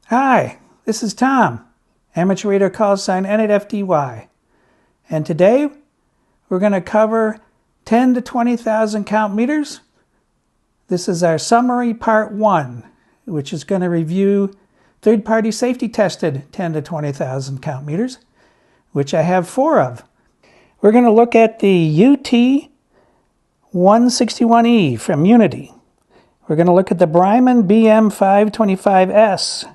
Hi, this is Tom, amateur radio call sign N8FDY, and today we're going to cover 10 to 20,000 count meters. This is our summary part 1, which is going to review third-party safety tested 10 to 20,000 count meters, which I have 4 of. We're going to look at the UT161E from Unity. We're going to look at the Bryman BM525s,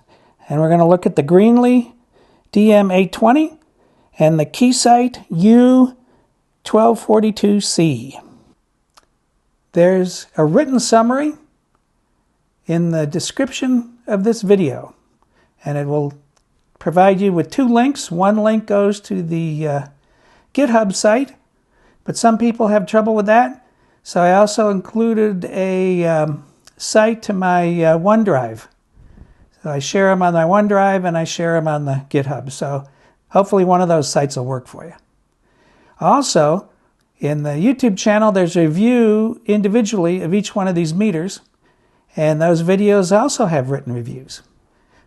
and we're going to look at the Greenlee DM-820 and the Keysight U1242C. There's a written summary in the description of this video, and it will provide you with 2 links. One link goes to the GitHub site, but some people have trouble with that, so I also included a site to my OneDrive. So I share them on my OneDrive and I share them on the GitHub, so hopefully one of those sites will work for you. Also, in the YouTube channel, there's a review individually of each one of these meters, and those videos also have written reviews.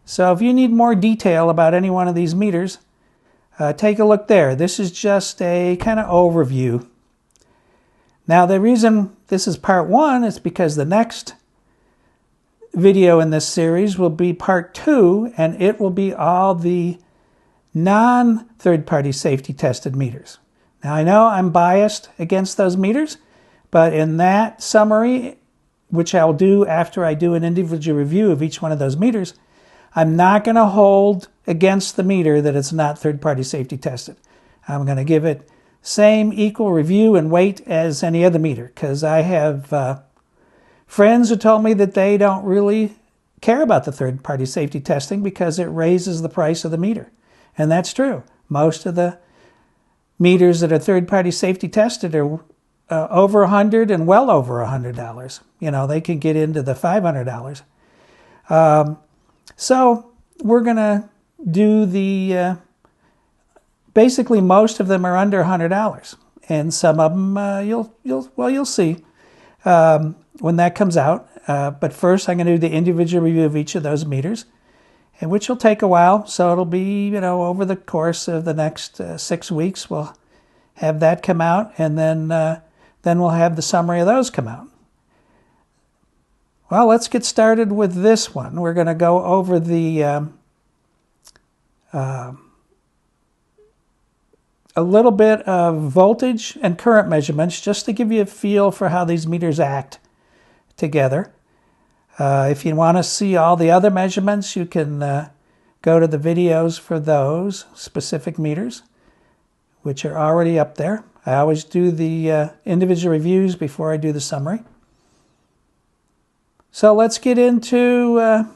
So if you need more detail about any one of these meters, take a look there. This is just a kind of overview. Now, the reason this is part 1 is because the next video in this series will be part 2, and it will be all the non-third-party safety tested meters. Now, I know I'm biased against those meters, but in that summary, which I'll do after I do an individual review of each one of those meters, I'm not going to hold against the meter that it's not third-party safety tested. I'm going to give it same equal review and weight as any other meter, because I have friends who told me that they don't really care about the third-party safety testing because it raises the price of the meter. And that's true. Most of the meters that are third-party safety tested are over $100 and well over $100. You know, they can get into the $500. So we're going to do the, basically most of them are under $100. And some of them, you'll see when that comes out. But first I'm going to do the individual review of each of those meters, and which will take a while. So it'll be, over the course of the next 6 weeks, we'll have that come out, and then we'll have the summary of those come out. Well, let's get started with this one. We're going to go over the a little bit of voltage and current measurements, just to give you a feel for how these meters act together. If you want to see all the other measurements, you can go to the videos for those specific meters, which are already up there. I always do the individual reviews before I do the summary. So let's get into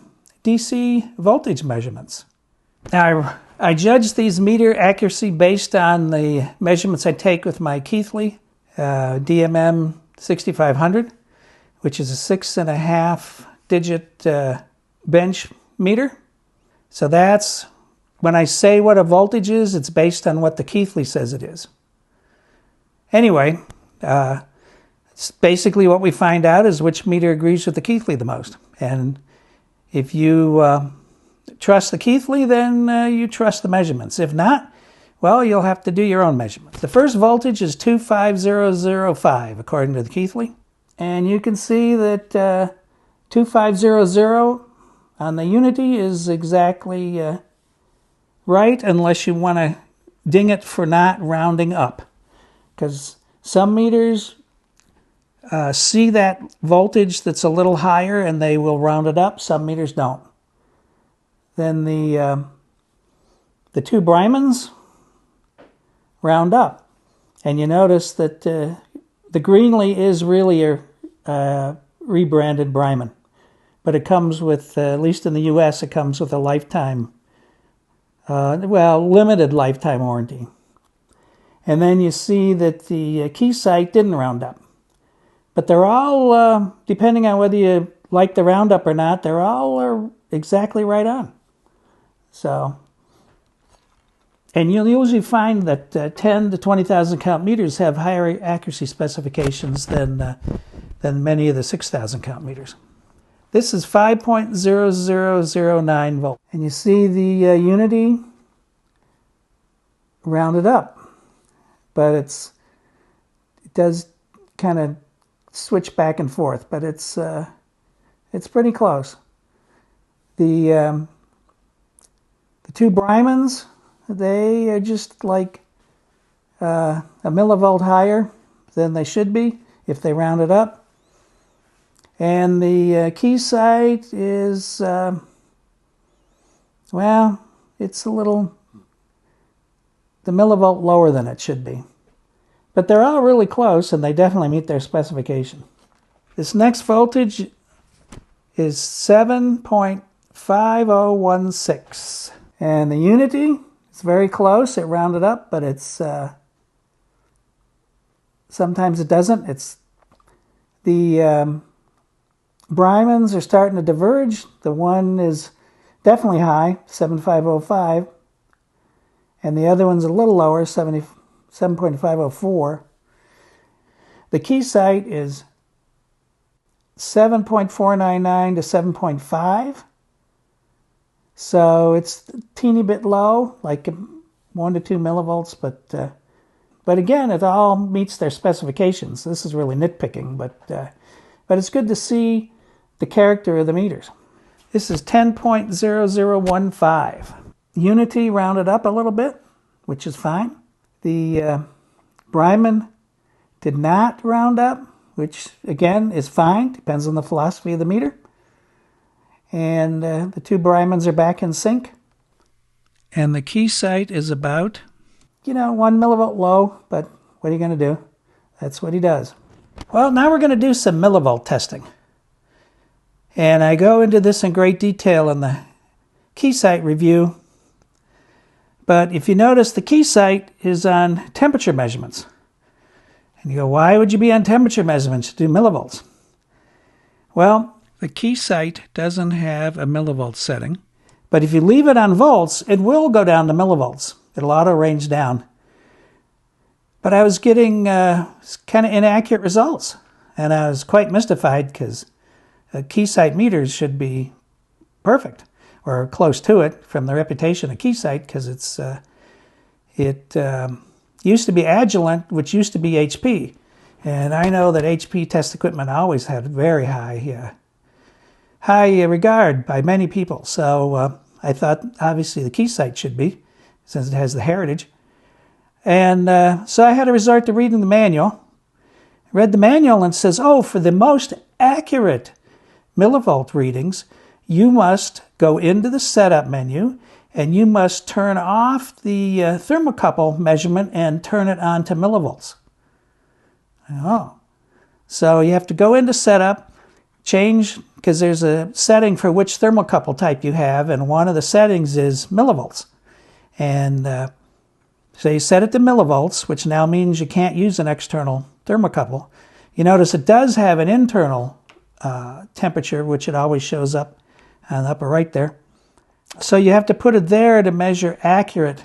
DC voltage measurements. Now, I judge these meter accuracy based on the measurements I take with my Keithley DMM6500, which is a 6.5 digit bench meter. So that's, when I say what a voltage is, it's based on what the Keithley says it is. Anyway, it's basically what we find out is which meter agrees with the Keithley the most. And if you trust the Keithley, then you trust the measurements. If not, well, you'll have to do your own measurements. The first voltage is 25005 according to the Keithley. And you can see that 2500 on the Unity is exactly right, unless you want to ding it for not rounding up. Because some meters see that voltage that's a little higher and they will round it up. Some meters don't. Then the 2 Brymans round up. And you notice that the Greenlee is really a rebranded Bryman. But it comes with, at least in the US, it comes with a lifetime, limited lifetime warranty. And then you see that the Keysight didn't round up. But they're all, depending on whether you like the roundup or not, they're all exactly right on. So, and you'll usually find that 10 to 20,000 count meters have higher accuracy specifications than many of the 6,000 count meters. This is 5.0009 volts. And you see the unity rounded up. But it does kind of switch back and forth, but it's pretty close. The two Brymans, they are just like a millivolt higher than they should be if they round it up. And the Keysight is, well, it's a little, the millivolt lower than it should be. But they're all really close, and they definitely meet their specification. This next voltage is 7.5016. And the unity is very close. It rounded up, but it's sometimes it doesn't. It's the Brymans are starting to diverge. The one is definitely high, 7505, and the other one's a little lower, 7.504. The Keysight is 7.499 to 7.5. So it's a teeny bit low, like 1 to 2 millivolts, but again, it all meets their specifications. This is really nitpicking, but it's good to see the character of the meters. This is 10.0015. Unity rounded up a little bit, which is fine. The Bryman did not round up, which again is fine, depends on the philosophy of the meter. And the two Brymans are back in sync. And the Keysight is about, 1 millivolt low, but what are you going to do? That's what he does. Well, now we're going to do some millivolt testing. And I go into this in great detail in the Keysight review. But if you notice, the Keysight is on temperature measurements. And you go, why would you be on temperature measurements to do millivolts? Well, the Keysight doesn't have a millivolt setting. But if you leave it on volts, it will go down to millivolts. It'll auto-range down. But I was getting kind of inaccurate results. And I was quite mystified because Keysight meters should be perfect, or close to it, from the reputation of Keysight, because it used to be Agilent, which used to be HP. And I know that HP test equipment always had very high regard by many people. So I thought, obviously, the Keysight should be, since it has the heritage. And so I had to resort to reading the manual. I read the manual and it says, for the most accurate millivolt readings, you must go into the setup menu and you must turn off the thermocouple measurement and turn it on to millivolts. So you have to go into setup, change, because there's a setting for which thermocouple type you have, and one of the settings is millivolts. And so you set it to millivolts, which now means you can't use an external thermocouple. You notice it does have an internal temperature, which it always shows up on the upper right there. So you have to put it there to measure accurate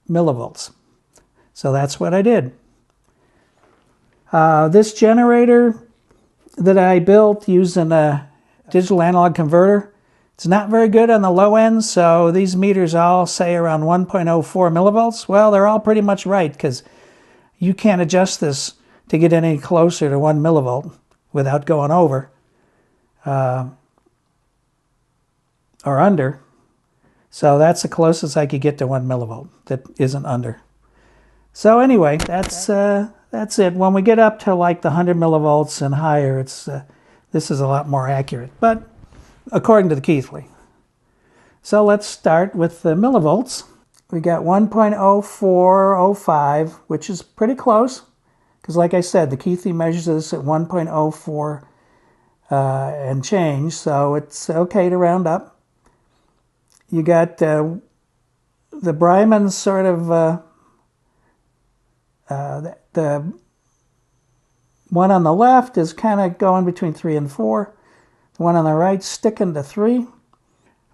millivolts. So that's what I did. This generator that I built using a digital analog converter, it's not very good on the low end, so these meters all say around 1.04 millivolts. Well, they're all pretty much right, because you can't adjust this to get any closer to 1 millivolt without going over or under. So that's the closest I could get to 1 millivolt that isn't under. So anyway, that's it. When we get up to like the 100 millivolts and higher, this is a lot more accurate, but according to the Keithley. So let's start with the millivolts. We got 1.0405, which is pretty close, because like I said, the Keithley measures this at 1.04 and change, so it's okay to round up. You got the Bryman sort of, the one on the left is kind of going between 3 and 4. The one on the right sticking to 3.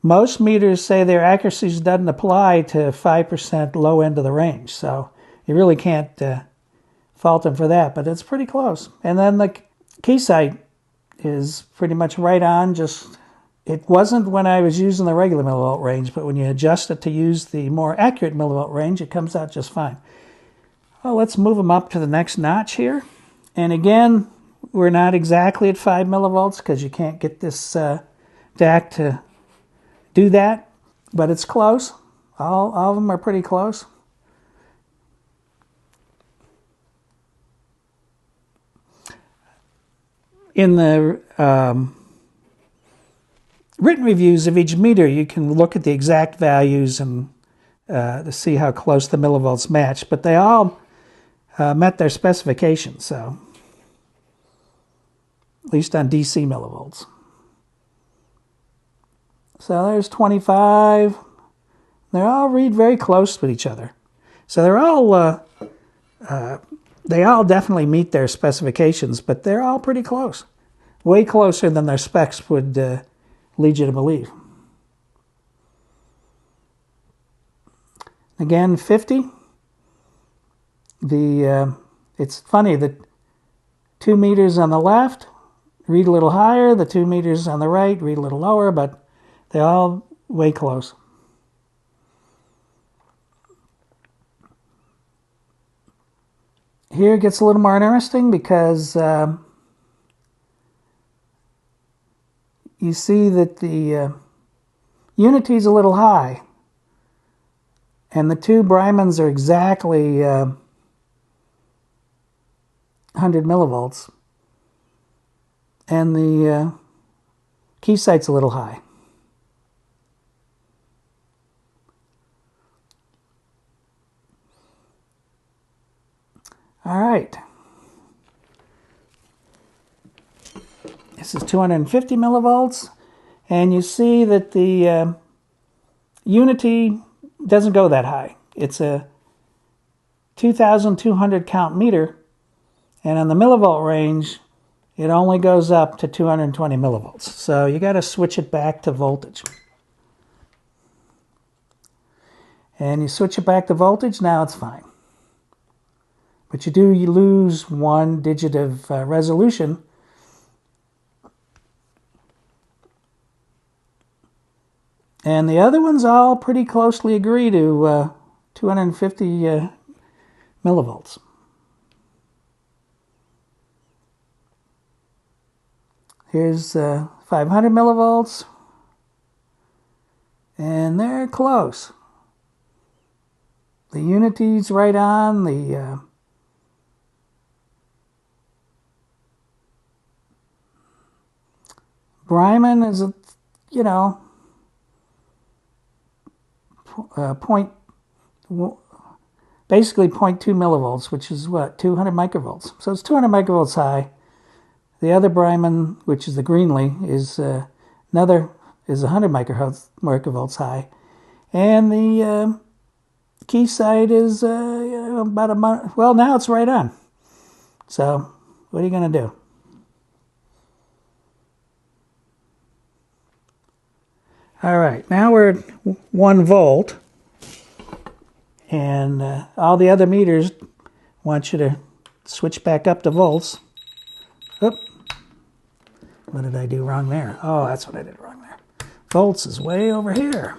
Most meters say their accuracy doesn't apply to 5% low end of the range, so you really can't fault them for that, but it's pretty close. And then the Keysight is pretty much right on. Just it wasn't when I was using the regular millivolt range, but when you adjust it to use the more accurate millivolt range, it comes out just fine. Well, let's move them up to the next notch here. And again, we're not exactly at 5 millivolts because you can't get this DAC to do that, but it's close. All of them are pretty close. In the written reviews of each meter, you can look at the exact values and to see how close the millivolts match, but they all met their specifications, so at least on DC millivolts. So there's 25. They all read very close with each other. So they're all they all definitely meet their specifications, but they're all pretty close. Way closer than their specs would lead you to believe. Again, 50. It's funny that 2 meters on the left read a little higher, the 2 meters on the right read a little lower, but they're all way close. Here it gets a little more interesting because you see that the unity is a little high, and the 2 Brymans are exactly 100 millivolts, and the Keysight's a little high. All right. This is 250 millivolts, and you see that the unity doesn't go that high. It's a 2,200 count meter, and on the millivolt range, it only goes up to 220 millivolts. So you got to switch it back to voltage. And you switch it back to voltage, now it's fine. But you lose 1 digit of resolution. And the other ones all pretty closely agree to 250 millivolts. Here's 500 millivolts. And they're close. The unity's right on. The Bryman is, basically 0.2 millivolts, which is what, 200 microvolts. So it's 200 microvolts high. The other Bryman, which is the Greenlee, is 100 microvolts high, and the Keysight is about a month. Well, now it's right on. So what are you going to do? All right, now we're at 1 volt, and all the other meters want you to switch back up to volts. Oop. What did I do wrong there? Oh, that's what I did wrong there. Volts is way over here.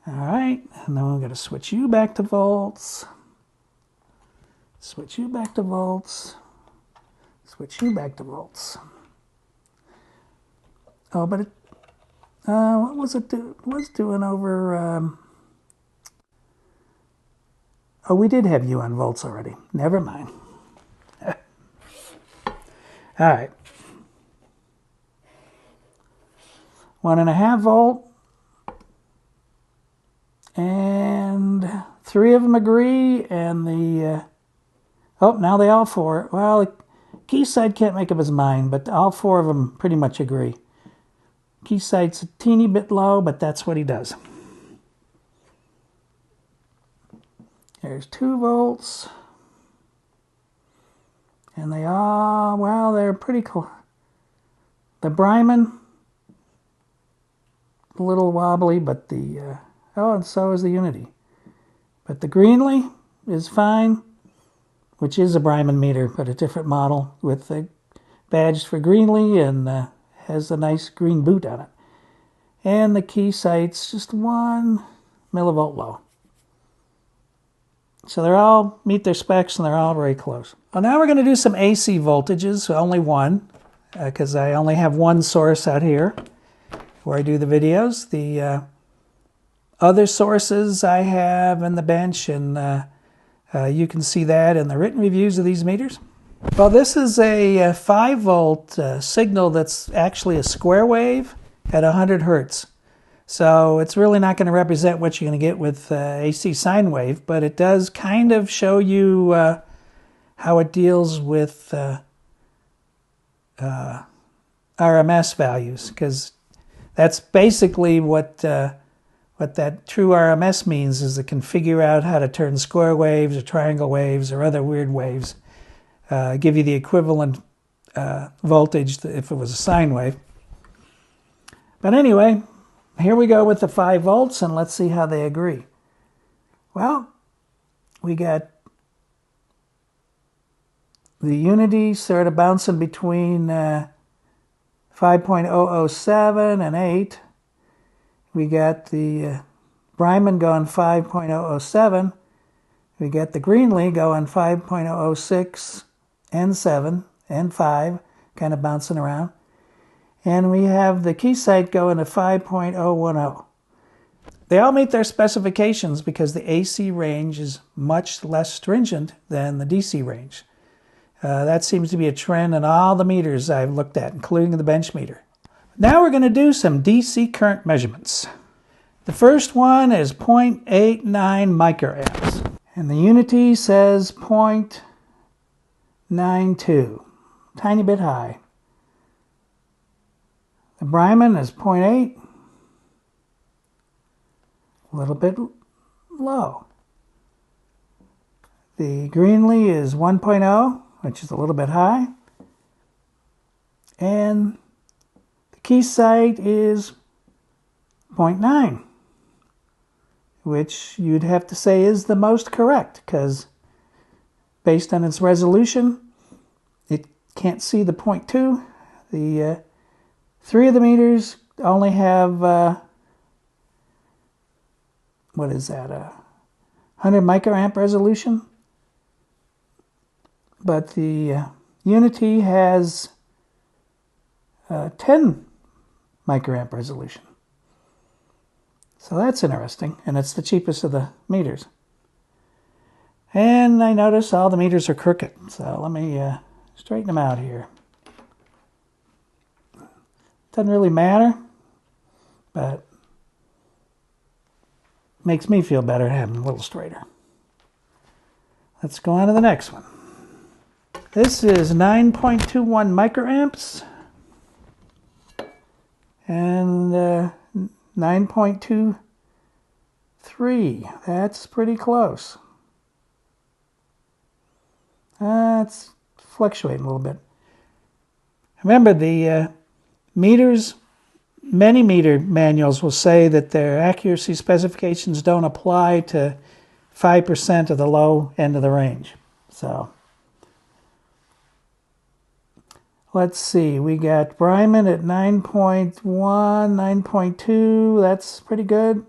All right, and then we're going to switch you back to volts. Switch you back to volts. Switch you back to volts. Oh, but it, what was it doing over, oh, we did have you on volts already. Never mind. All right. 1.5 volt. And 3 of them agree, and the, oh, now they all 4. Well, Keysight can't make up his mind, but all 4 of them pretty much agree. Keysight's a teeny bit low, but that's what he does. There's 2 volts. And they all, well, they're pretty cool. The Bryman, a little wobbly, but the, oh, and so is the unity. But the Greenlee is fine. which is a Bryman meter, but a different model with a badge for Greenlee and has a nice green boot on it. And the Keysight's just 1 millivolt low. So they all meet their specs and they're all very close. Well, now we're going to do some AC voltages, so only one, because I only have one source out here where I do the videos. The other sources I have in the bench, and you can see that in the written reviews of these meters. Well, this is a 5 volt signal that's actually a square wave at 100 hertz. So it's really not going to represent what you're going to get with AC sine wave, but it does kind of show you how it deals with RMS values, because that's basically what that true RMS means, is it can figure out how to turn square waves or triangle waves or other weird waves, give you the equivalent voltage if it was a sine wave. But anyway, here we go with the 5 volts, and let's see how they agree. Well, we got the unity sort of bouncing between 5.007 and 8. We got the Bryman going 5.007. We got the Greenlee going 5.006 and 7 and 5, kind of bouncing around. And we have the Keysight going to 5.010. They all meet their specifications because the AC range is much less stringent than the DC range. That seems to be a trend in all the meters I've looked at, including the bench meter. Now we're going to do some DC current measurements. The first one is 0.89 microamps. And the unity says 0.92. Tiny bit high. The Bryman is 0.8, a little bit low. The Greenlee is 1.0, which is a little bit high. And the Keysight is 0.9, which you'd have to say is the most correct, because based on its resolution, it can't see the 0.2. The 3 of the meters only have, what is that, 100 microamp resolution. But the Unity has 10 microamp resolution. So that's interesting, and it's the cheapest of the meters. And I notice all the meters are crooked, so let me straighten them out here. Doesn't really matter, but makes me feel better having them a little straighter. Let's go on to the next one. This is 9.21 microamps and 9.23. That's pretty close. It's fluctuating a little bit. Remember, the meters, many meter manuals will say that their accuracy specifications don't apply to 5% of the low end of the range. So let's see, we got Bryman at 9.1, 9.2, that's pretty good.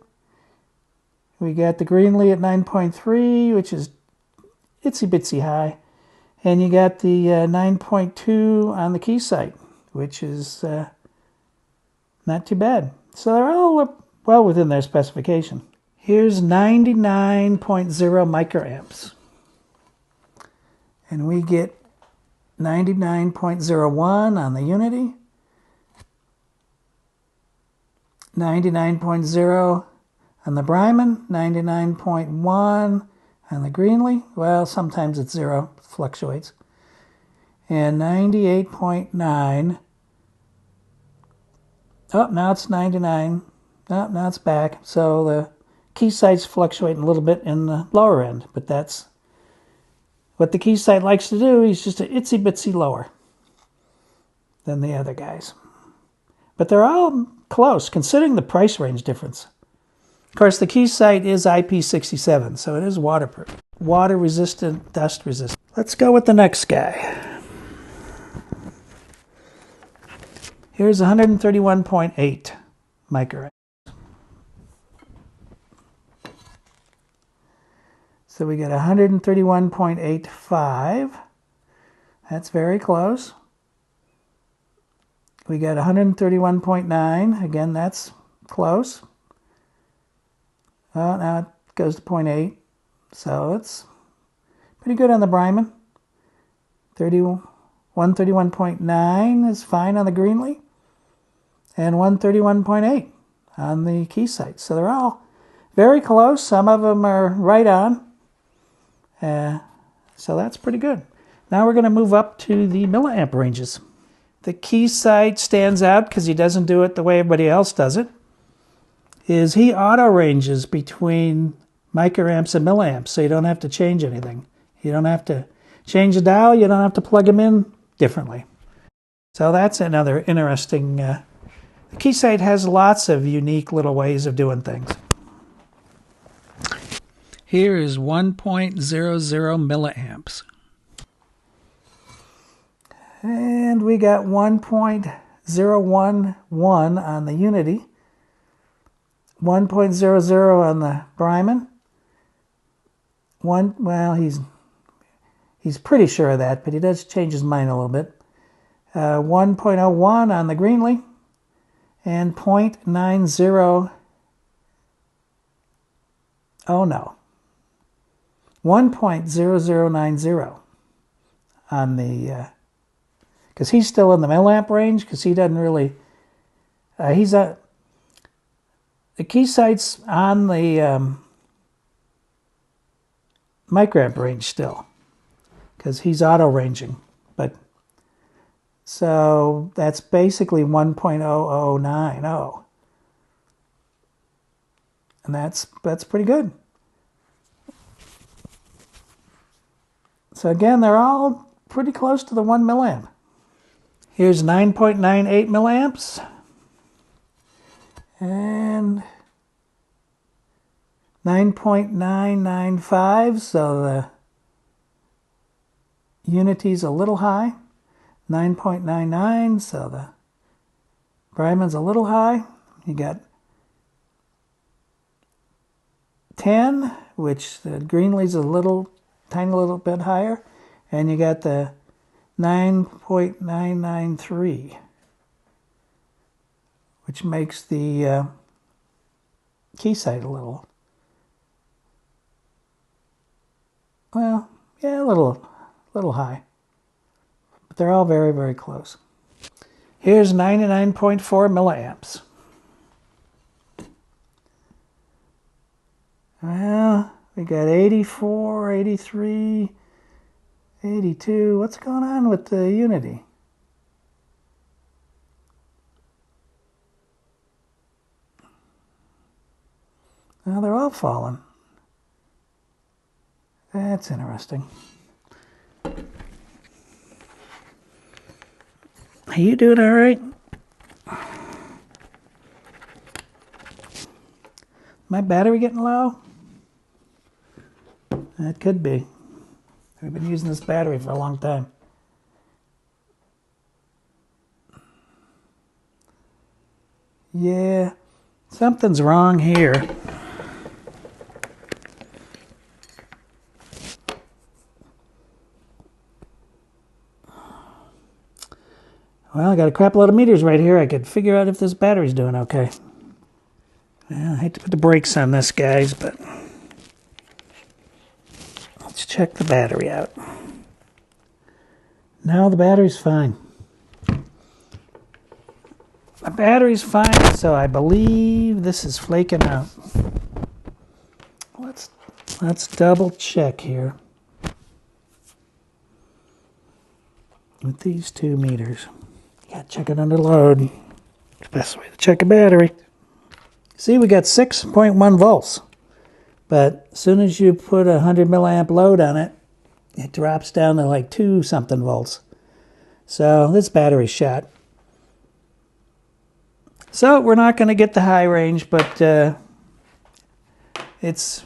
We got the Greenlee at 9.3, which is itsy bitsy high. And you got the 9.2 on the Keysight, which is not too bad. So they're all well within their specification. Here's 99.0 microamps. And we get 99.01 on the Unity, 99.0 on the Bryman, 99.1 on the Greenlee. Well, sometimes it's 0, fluctuates. And 98.9. Oh, now it's 99. Oh, now it's back. So the Keysight's fluctuating a little bit in the lower end, but that's what the Keysight likes to do. He's just an itsy bitsy lower than the other guys. But they're all close, considering the price range difference. Of course, the Keysight is IP67, so it is waterproof. water resistant, dust resistant. Let's go with the next guy. Here's 131.8 microamps. So we get 131.85. That's very close. We got 131.9. Again, that's close. Well, now it goes to 0.8. So it's pretty good on the Bryman. 131.9 is fine on the Greenlee. And 131.8 on the Keysight. So they're all very close. Some of them are right on. So that's pretty good. Now we're going to move up to the milliamp ranges. The Keysight stands out because he doesn't do it the way everybody else does it. He auto ranges between microamps and milliamps, so you don't have to change anything. You don't have to change the dial. You don't have to plug them in differently. So that's another interesting. The Keysight has lots of unique little ways of doing things. Here is 1.00 milliamps. And we got 1.011 on the Unity, 1.00 on the Bryman. Well, he's pretty sure of that, but he does change his mind a little bit. 1.01 on the Greenlee, and 0.90. Oh no, 1.0090 on the. Because he's still in the milliamp range, because he doesn't really, the Keysight's on the microamp range still, because he's auto ranging. But so that's basically 1.0090, and that's pretty good. So again, they're all pretty close to the 1 milliamp. Here's 9.98 milliamps and 9.995, so the Unity's a little high. 9.99, so the Bryman's a little high. You got 10, which the Greenlee's a tiny little bit higher, and you got the 9.993, which makes the Keysight a little, well, yeah, a little high. But they're all very, very close. Here's 99.4 milliamps. Well, we got 84, 83, 82. What's going on with the Unity? Well, they're all falling. That's interesting. Are you doing all right? My battery getting low? That could be. We've been using this battery for a long time. Yeah, something's wrong here. Well, I got a crap load of meters right here. I could figure out if this battery's doing okay. Well, I hate to put the brakes on this, guys, but let's check the battery out. No, the battery's fine. The battery's fine, so I believe this is flaking out. Let's double check here with these two meters. You gotta check it under load. It's the best way to check a battery. See, we got 6.1 volts. But as soon as you put a 100 milliamp load on it, it drops down to like 2-something volts. So this battery's shot. So we're not going to get the high range, but it's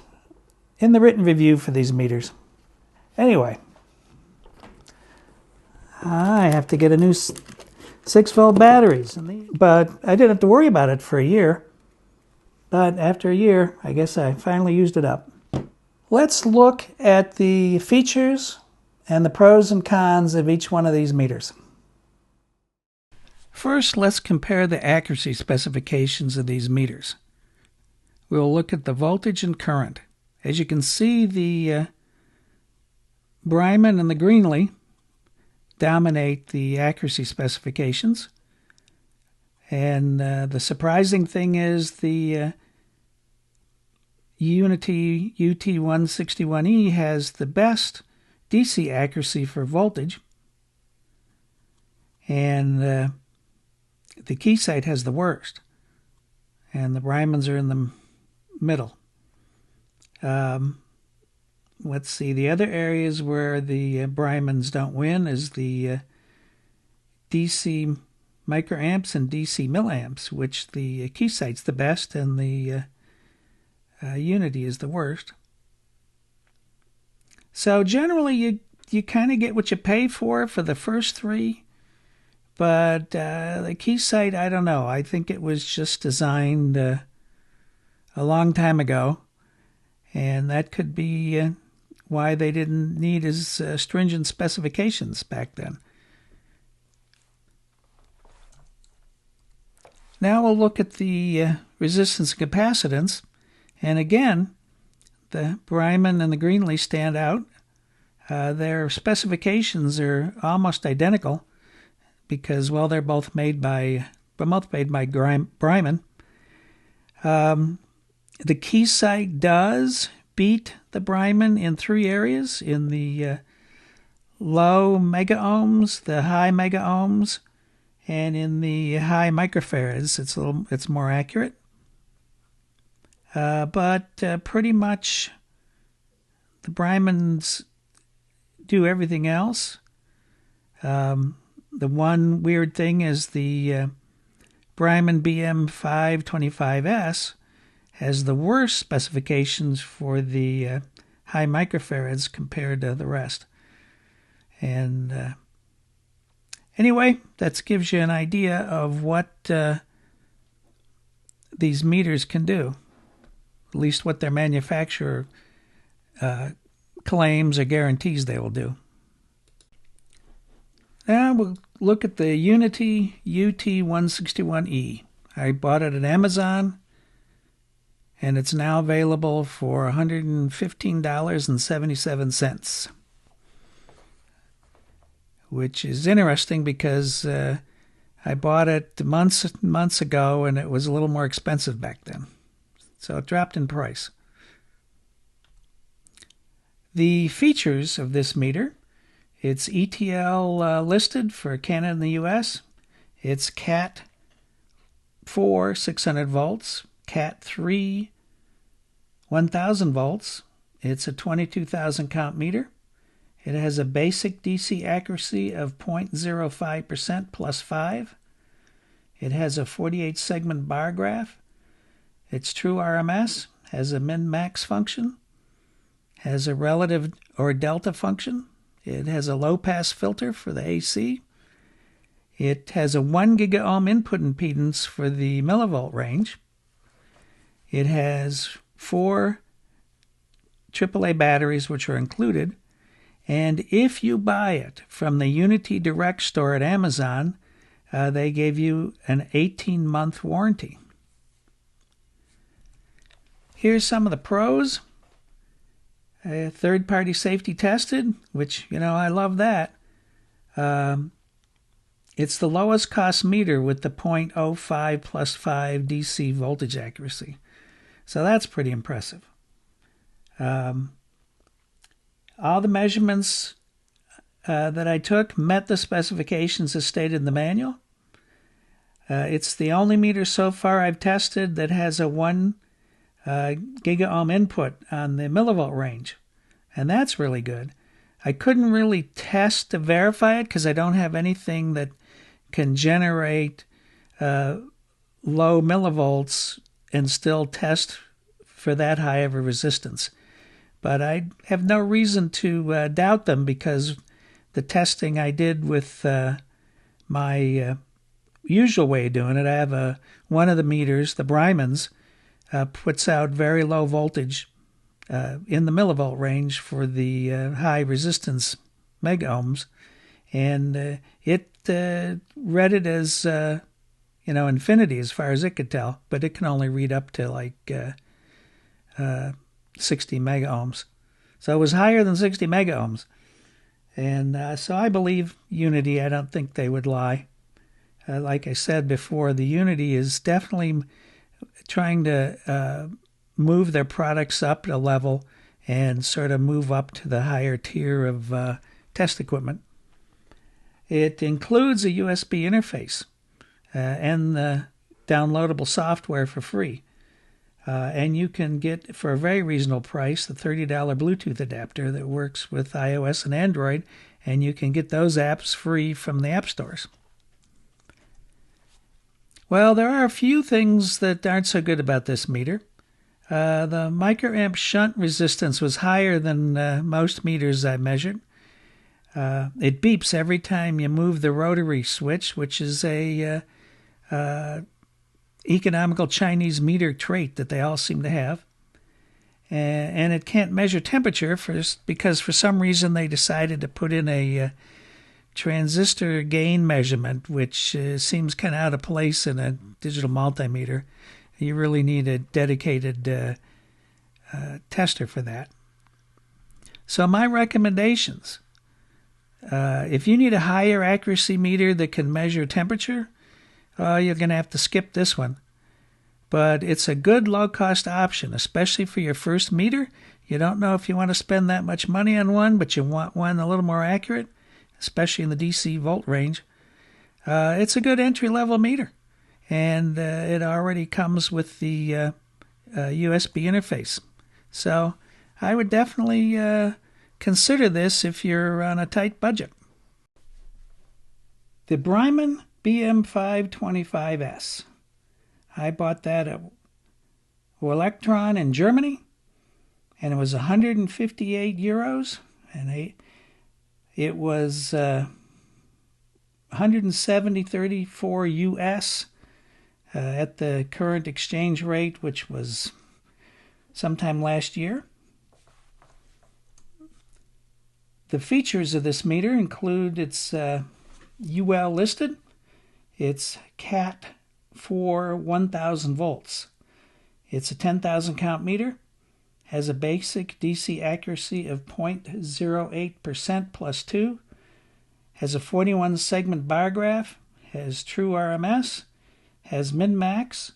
in the written review for these meters. Anyway, I have to get a new 6-volt batteries, but I didn't have to worry about it for a year. But after a year, I guess I finally used it up. Let's look at the features and the pros and cons of each one of these meters. First, let's compare the accuracy specifications of these meters. We'll look at the voltage and current. As you can see, the Bryman and the Greenlee dominate the accuracy specifications. And the surprising thing is the Unity UT161E has the best DC accuracy for voltage. And the Keysight has the worst. And the Brymans are in the middle. Let's see, the other areas where the Brymans don't win is the DC microamps and DC milliamps, which the Keysight's the best and the Unity is the worst. So generally you kind of get what you pay for the first three, but the Keysight, I don't know. I think it was just designed a long time ago, and that could be why they didn't need as stringent specifications back then. Now we'll look at the resistance and capacitance. And again, the Bryman and the Greenlee stand out. Their specifications are almost identical because, well, they're both made by Bryman. The Keysight does beat the Bryman in 3 areas: in the low megaohms, the high megaohms, and in the high microfarads. It's more accurate. But pretty much the Brymans do everything else. The one weird thing is the Bryman BM525s has the worst specifications for the high microfarads compared to the rest. And anyway, that gives you an idea of what these meters can do. At least what their manufacturer claims or guarantees they will do. Now we'll look at the Unity UT161E. I bought it at Amazon, and it's now available for $115.77, which is interesting because I bought it months ago, and it was a little more expensive back then. So it dropped in price. The features of this meter: it's ETL listed for Canada and the US. It's Cat 4 600 volts, Cat 3 1000 volts. It's a 22,000 count meter. It has a basic DC accuracy of 0.05% plus 5. It has a 48 segment bar graph. It's true RMS, has a min-max function, has a relative or delta function. It has a low-pass filter for the AC. It has a 1 gigaohm input impedance for the millivolt range. It has 4 AAA batteries, which are included. And if you buy it from the Unity Direct store at Amazon, they gave you an 18-month warranty. Here's some of the pros. Third-party safety tested, which, I love that. It's the lowest cost meter with the 0.05 plus 5 DC voltage accuracy. So that's pretty impressive. All the measurements that I took met the specifications as stated in the manual. It's the only meter so far I've tested that has a 1 gigaohm input on the millivolt range, and that's really good. I couldn't really test to verify it because I don't have anything that can generate low millivolts and still test for that high of a resistance. but I have no reason to doubt them because the testing I did with my usual way of doing it. I have one of the meters, the Brymans, puts out very low voltage in the millivolt range for the high resistance megaohms, and it read it as infinity as far as it could tell, but it can only read up to like 60 megaohms. So it was higher than 60 megaohms. And so I believe Unity. I don't think they would lie. Like I said before, the Unity is definitely trying to move their products up a level and sort of move up to the higher tier of test equipment. It includes a USB interface and the downloadable software for free. And you can get, for a very reasonable price, the $30 Bluetooth adapter that works with iOS and Android, and you can get those apps free from the app stores. Well, there are a few things that aren't so good about this meter. The microamp shunt resistance was higher than most meters I measured. It beeps every time you move the rotary switch, which is a economical Chinese meter trait that they all seem to have. And it can't measure temperature because for some reason they decided to put in a transistor gain measurement, which seems kind of out of place in a digital multimeter. You really need a dedicated tester for that. So my recommendations, if you need a higher accuracy meter that can measure temperature, you're going to have to skip this one. But it's a good low-cost option, especially for your first meter. You don't know if you want to spend that much money on one, but you want one a little more accurate, especially in the DC volt range. It's a good entry-level meter, and it already comes with the USB interface. So I would definitely consider this if you're on a tight budget. The Bryman BM525s. I bought that at Electron in Germany, and it was 158 euros, and it was 170.34 US at the current exchange rate, which was sometime last year. The features of this meter include its UL listed. It's Cat 4 1000 volts. It's a 10,000 count meter, has a basic DC accuracy of 0.08% plus 2, has a 41 segment bar graph, has true RMS, has min-max,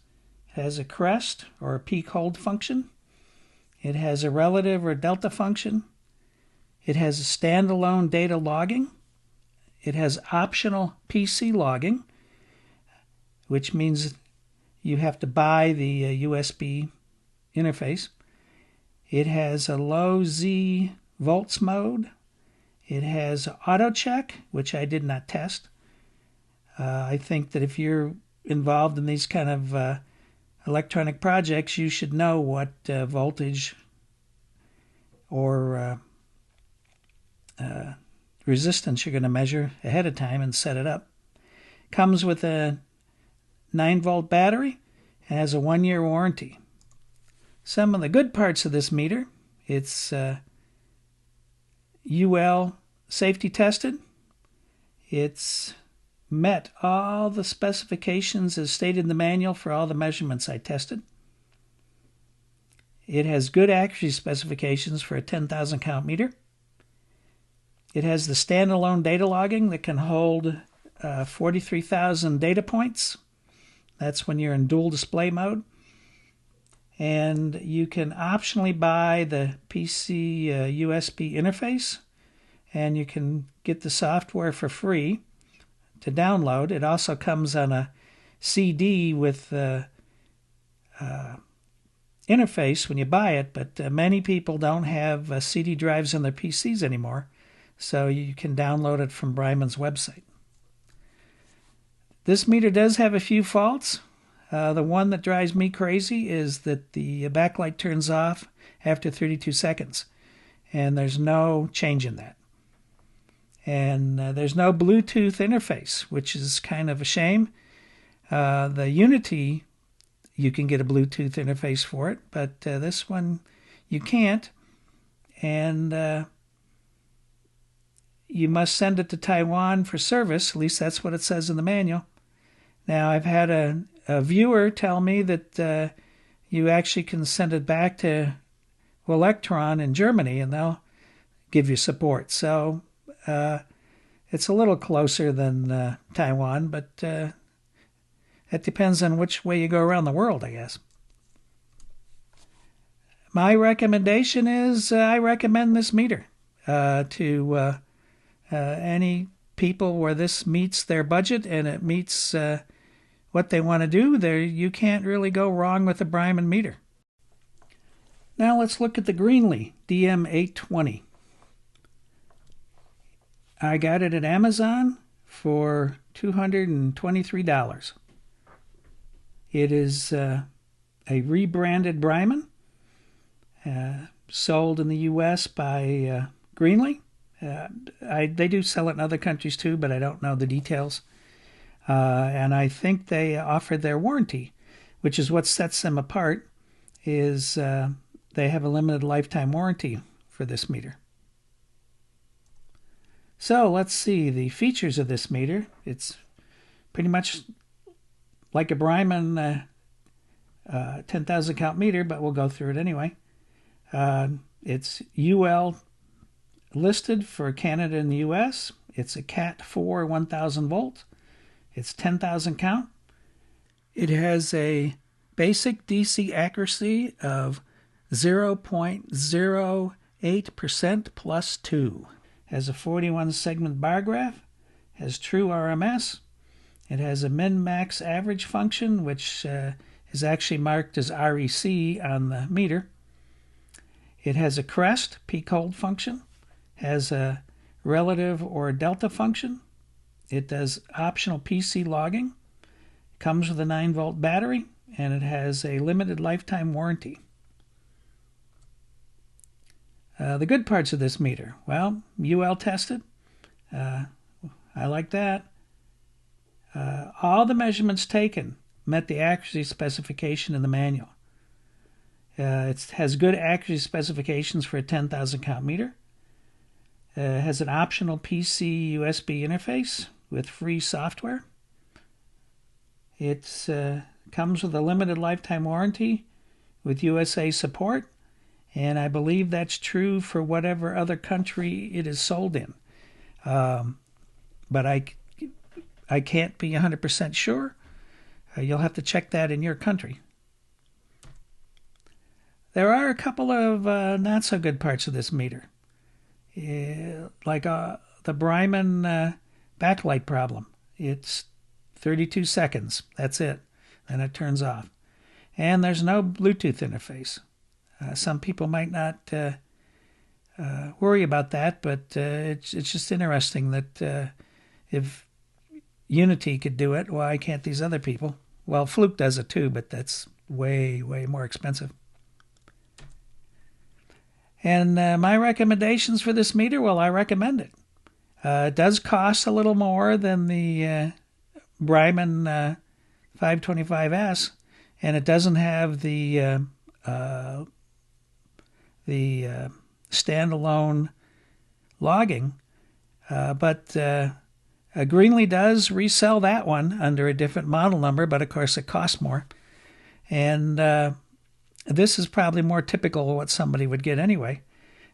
has a crest or a peak hold function. It has a relative or delta function. It has a standalone data logging. It has optional PC logging, which means you have to buy the USB interface. It has a low Z volts mode. It has auto check, which I did not test. I think that if you're involved in these kind of electronic projects, you should know what voltage or resistance you're going to measure ahead of time and set it up. Comes with a 9-volt battery and has a 1-year warranty. Some of the good parts of this meter: it's UL safety tested. It's met all the specifications as stated in the manual for all the measurements I tested. It has good accuracy specifications for a 10,000 count meter. It has the standalone data logging that can hold 43,000 data points. That's when you're in dual display mode. And you can optionally buy the PC USB interface, and you can get the software for free to download. It also comes on a CD with the interface when you buy it, but many people don't have CD drives on their PCs anymore, so you can download it from Bryman's website. This meter does have a few faults. The one that drives me crazy is that the backlight turns off after 32 seconds. and there's no change in that. And there's no Bluetooth interface, which is kind of a shame. The Unity, you can get a Bluetooth interface for it, but this one you can't. And you must send it to Taiwan for service. At least that's what it says in the manual. Now, I've had a viewer tell me that you actually can send it back to Electron in Germany, and they'll give you support. So it's a little closer than Taiwan, but it depends on which way you go around the world, I guess. My recommendation is I recommend this meter to any people where this meets their budget and it meets what they want to do. You can't really go wrong with a Bryman meter. Now let's look at the Greenlee DM-820. I got it at Amazon for $223. It is a rebranded Bryman, sold in the U.S. by Greenlee. They do sell it in other countries too, but I don't know the details. And I think they offer their warranty, which is what sets them apart, is they have a limited lifetime warranty for this meter. So let's see the features of this meter. It's pretty much like a Bryman 10,000 count meter, but we'll go through it anyway. It's UL listed for Canada and the US. It's a Cat 4 1000 volt. It's 10,000 count. It has a basic DC accuracy of 0.08% plus 2. Has a 41 segment bar graph. Has true RMS. It has a min-max average function, which is actually marked as REC on the meter. It has a crest, peak hold function. Has a relative or delta function. It does optional PC logging. Comes with a 9-volt battery, and it has a limited lifetime warranty. The good parts of this meter, well, UL tested. I like that. All the measurements taken met the accuracy specification in the manual. It has good accuracy specifications for a 10,000 count meter. It has an optional PC USB interface with free software. It comes with a limited lifetime warranty with USA support, and I believe that's true for whatever other country it is sold in. But I can't be 100% sure. You'll have to check that in your country. There are a couple of not so good parts of this meter. Like the Bryman backlight problem. It's 32 seconds. That's it. Then it turns off. And there's no Bluetooth interface. Some people might not worry about that, but it's just interesting that if Unity could do it, why can't these other people? Well, Fluke does it too, but that's way, way more expensive. And my recommendations for this meter, well, I recommend it. It does cost a little more than the Bryman 525s, and it doesn't have the standalone logging, but Greenlee does resell that one under a different model number, but of course it costs more. And this is probably more typical of what somebody would get anyway,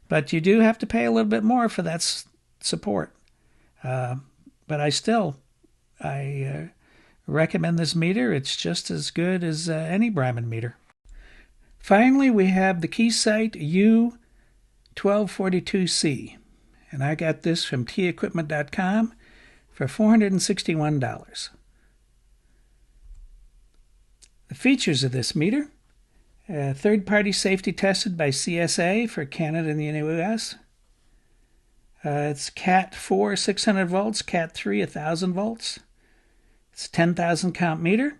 but you do have to pay a little bit more for that support. But I recommend this meter. It's just as good as any Bryman meter. Finally, we have the Keysight U1242C, and I got this from teequipment.com for $461. The features of this meter: third-party safety tested by CSA for Canada and the US. It's Cat 4 600 volts, Cat 3 1000 volts. It's a 10,000 count meter.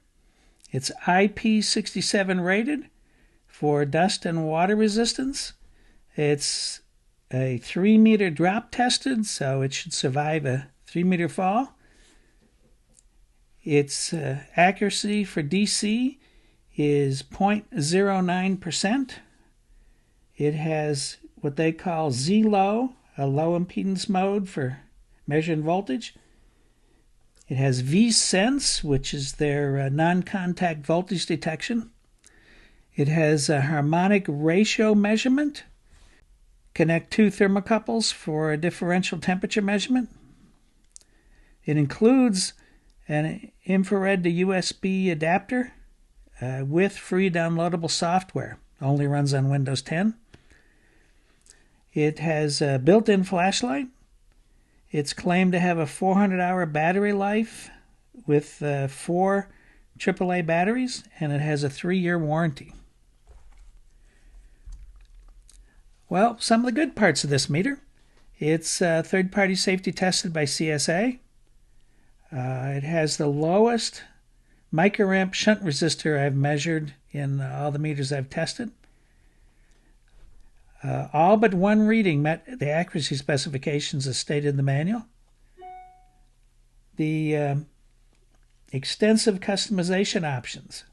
It's IP67 rated for dust and water resistance. It's a 3-meter drop tested, so it should survive a 3-meter fall. Its accuracy for DC is 0.09%. It has what they call Z-Low, a low impedance mode for measuring voltage. It has V-Sense, which is their non-contact voltage detection. It has a harmonic ratio measurement. Connect 2 thermocouples for a differential temperature measurement. It includes an infrared to USB adapter with free downloadable software. Only runs on Windows 10. It has a built-in flashlight. It's claimed to have a 400-hour battery life with 4 AAA batteries, and it has a 3-year warranty. Well, some of the good parts of this meter. It's third-party safety tested by CSA. It has the lowest microamp shunt resistor I've measured in all the meters I've tested. All but one reading met the accuracy specifications as stated in the manual. The extensive customization options.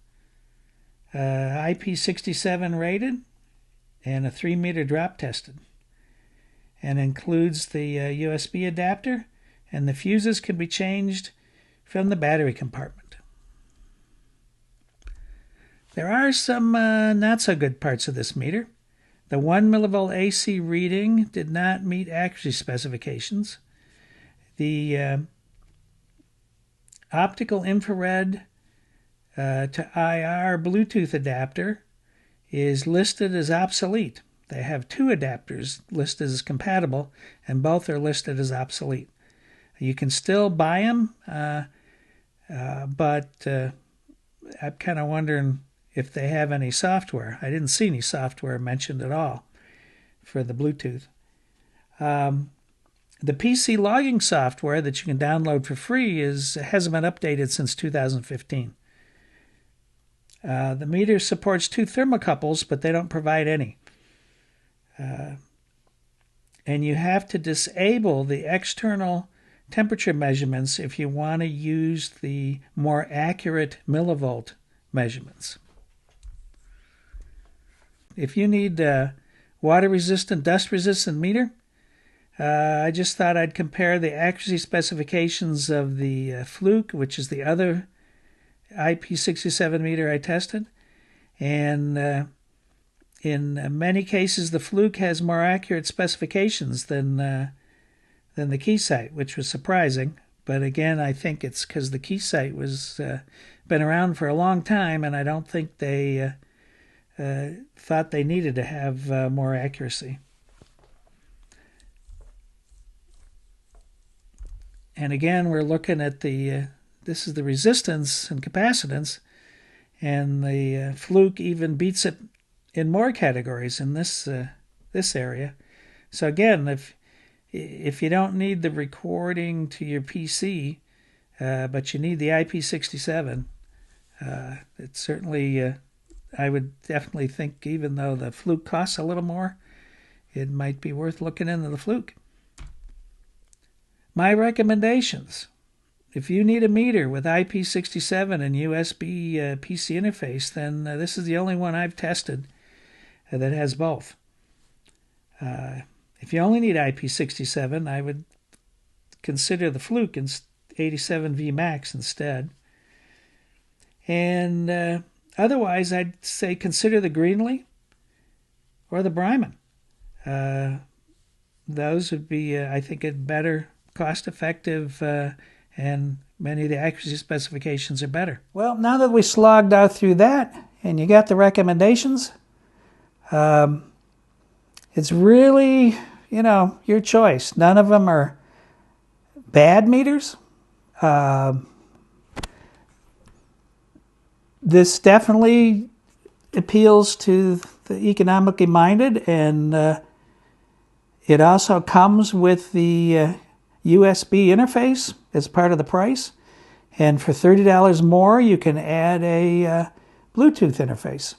IP67 rated and a 3-meter drop tested. And includes the USB adapter, and the fuses can be changed from the battery compartment. There are some not so good parts of this meter. The 1 millivolt AC reading did not meet accuracy specifications. The optical infrared to IR Bluetooth adapter is listed as obsolete. They have 2 adapters listed as compatible, and both are listed as obsolete. You can still buy them, but I'm kind of wondering if they have any software. I didn't see any software mentioned at all for the Bluetooth. The PC logging software that you can download for free hasn't been updated since 2015. The meter supports 2 thermocouples, but they don't provide any. And you have to disable the external temperature measurements if you want to use the more accurate millivolt measurements. If you need a water-resistant, dust-resistant meter, I just thought I'd compare the accuracy specifications of the Fluke, which is the other IP67 meter I tested. And in many cases, the Fluke has more accurate specifications than the Keysight, which was surprising. But again, I think it's because the Keysight was been around for a long time, and I don't think they thought they needed to have more accuracy. And again, we're looking at this is the resistance and capacitance, and the Fluke even beats it in more categories in this area. So again, if you don't need the recording to your PC, but you need the IP67, it's certainly, I would definitely think, even though the Fluke costs a little more, it might be worth looking into the Fluke. My recommendations: if you need a meter with IP67 and USB PC interface, then this is the only one I've tested that has both. If you only need IP67, I would consider the Fluke and 87V Max instead. And otherwise, I'd say consider the Greenlee or the Bryman. Those would be, I think, a better, cost-effective, and many of the accuracy specifications are better. Well, now that we slogged out through that and you got the recommendations, it's really, your choice. None of them are bad meters. This definitely appeals to the economically minded, and it also comes with the USB interface as part of the price. And for $30 more, you can add a Bluetooth interface.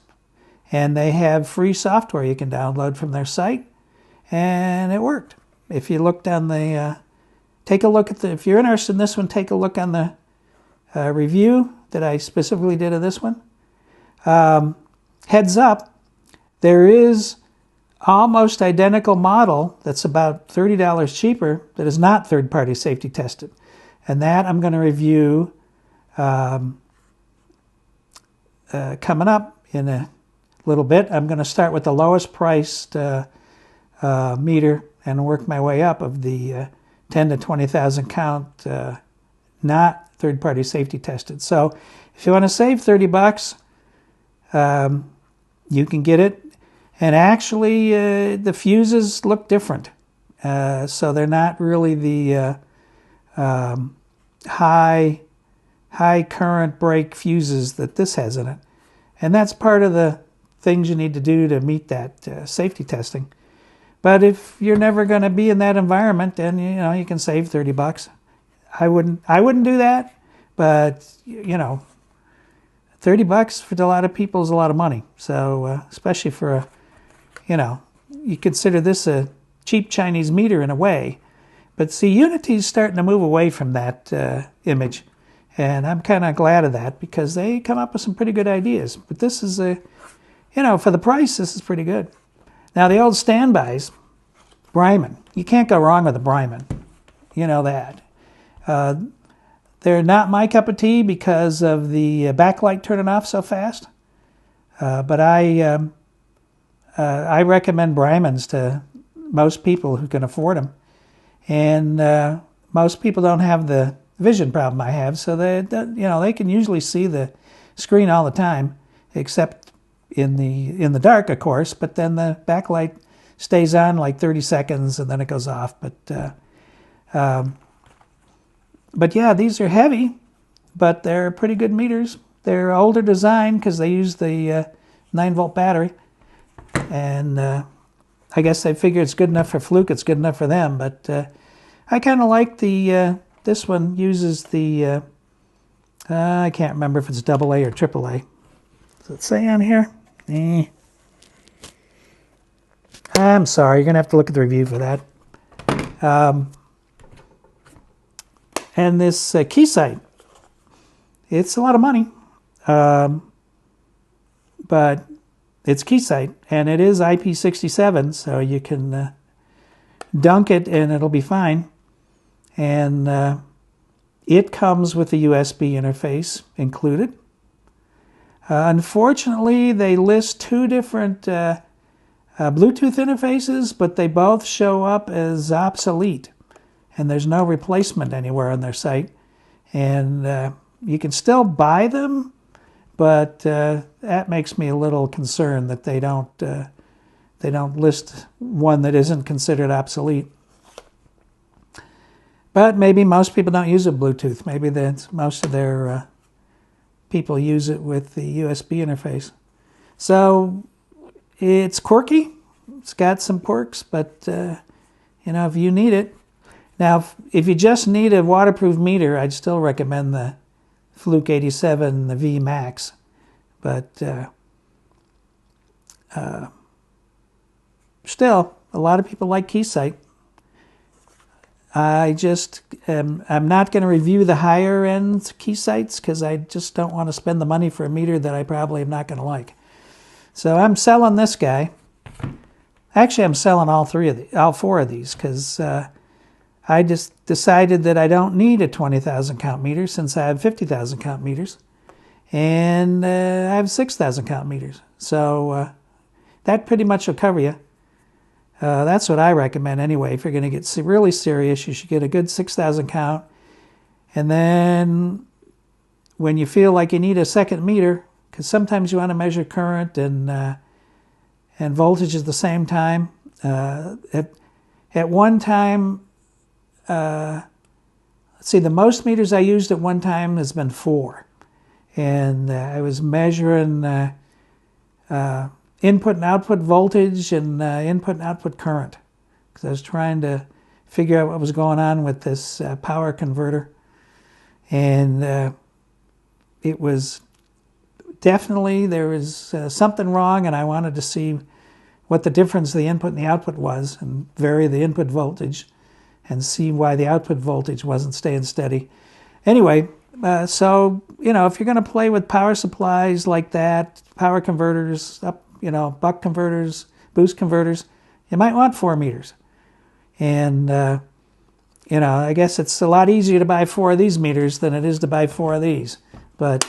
And they have free software you can download from their site. and it worked. If you looked on the, take a look at the, if you're interested in this one, take a look on the review that I specifically did of this one. Heads up, there is almost identical model that's about $30 cheaper that is not third-party safety tested. And that I'm going to review coming up in a little bit. I'm going to start with the lowest priced meter and work my way up of the 10 to 20,000 count, not third-party safety tested. So if you want to save $30, you can get it. And actually, the fuses look different. So they're not really the high current break fuses that this has in it. And that's part of the things you need to do to meet that safety testing. But if you're never going to be in that environment, then you can save $30. I wouldn't do that, but $30 for a lot of people is a lot of money. So especially for you consider this a cheap Chinese meter in a way. But see, Unity's starting to move away from that image. And I'm kind of glad of that because they come up with some pretty good ideas. But this is for the price, this is pretty good. Now, the old standbys, Bryman. You can't go wrong with a Bryman. You know that. They're not my cup of tea because of the backlight turning off so fast. But I recommend Brymans to most people who can afford them. And most people don't have the vision problem I have, so they can usually see the screen all the time, except in the dark, of course. But then the backlight stays on like 30 seconds and then it goes off. But yeah, these are heavy, but they're pretty good meters. They're older design because they use the 9-volt battery, and I guess they figure it's good enough for Fluke. It's good enough for them, but I kind of like the. This one uses the, I can't remember if it's AA or AAA. Does it say on here? I'm sorry, you're going to have to look at the review for that. And this Keysight, it's a lot of money, but it's Keysight, and it is IP67, so you can dunk it and it'll be fine. And it comes with a USB interface included. Unfortunately, they list two different Bluetooth interfaces, but they both show up as obsolete. And there's no replacement anywhere on their site. And you can still buy them, but that makes me a little concerned that they don't list one that isn't considered obsolete. But maybe most people don't use a Bluetooth. Maybe most of their people use it with the USB interface. So it's quirky. It's got some quirks, but if you need it. Now, if you just need a waterproof meter, I'd still recommend the Fluke 87, the V Max. But still, a lot of people like Keysight. I'm not going to review the higher end Keysights because I just don't want to spend the money for a meter that I probably am not going to like. So I'm selling this guy. Actually, I'm selling all four of these because I just decided that I don't need a 20,000 count meter since I have 50,000 count meters, and I have 6,000 count meters. So that pretty much will cover you. That's what I recommend anyway. If you're going to get really serious, you should get a good 6,000 count. And then when you feel like you need a second meter, because sometimes you want to measure current and voltage at the same time. At one time, let's see, the most meters I used at one time has been 4. And I was measuring input and output voltage and input and output current, because I was trying to figure out what was going on with this power converter. And it was definitely, there was something wrong, and I wanted to see what the difference of the input and the output was, and vary the input voltage and see why the output voltage wasn't staying steady. Anyway, so, you know, if you're going to play with power supplies like that, power converters, buck converters, boost converters, you might want 4 meters. And, you know, I guess it's a lot easier to buy 4 of these meters than it is to buy 4 of these. But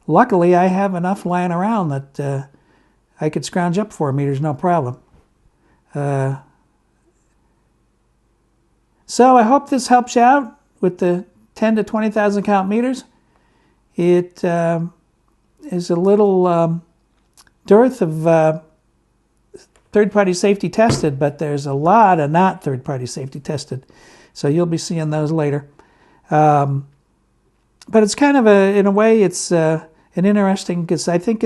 luckily, I have enough lying around that I could scrounge up 4 meters, no problem. So I hope this helps you out with the 10 to 20,000 count meters. It is a little dearth of third-party safety tested, but there's a lot of not third-party safety tested. So you'll be seeing those later. But it's kind of in a way, it's an interesting, because I think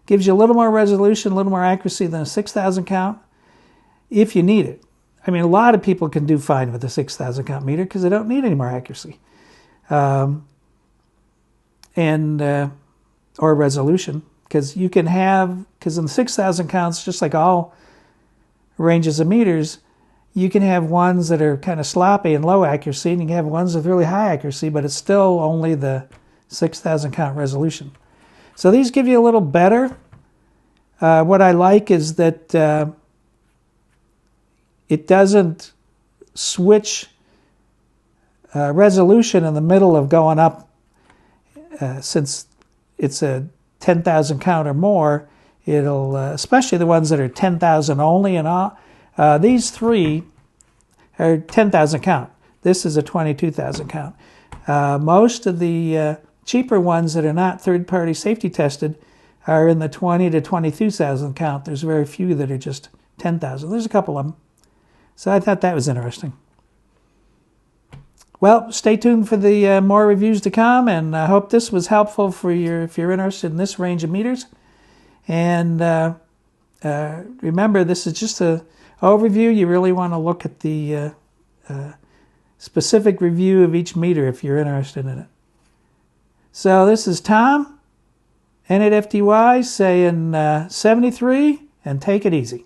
gives you a little more resolution, a little more accuracy than a 6,000 count, if you need it. I mean, a lot of people can do fine with a 6,000 count meter because they don't need any more accuracy or resolution, because you can have, because in the 6,000 counts, just like all ranges of meters, you can have ones that are kind of sloppy and low accuracy, and you can have ones with really high accuracy, but it's still only the 6,000 count resolution. So these give you a little better. What I like is that it doesn't switch resolution in the middle of going up. Since it's a 10,000 count or more, it'll, especially the ones that are 10,000 only and all, these 3 are 10,000 count. This is a 22,000 count. Most of the cheaper ones that are not third-party safety tested are in the 20 to 22,000 count. There's very few that are just 10,000. There's a couple of them. So I thought that was interesting. Well, stay tuned for the more reviews to come, and I hope this was helpful for if you're interested in this range of meters. And remember, this is just an overview. You really want to look at the specific review of each meter if you're interested in it. So this is Tom, N8FDY, saying 73, and take it easy.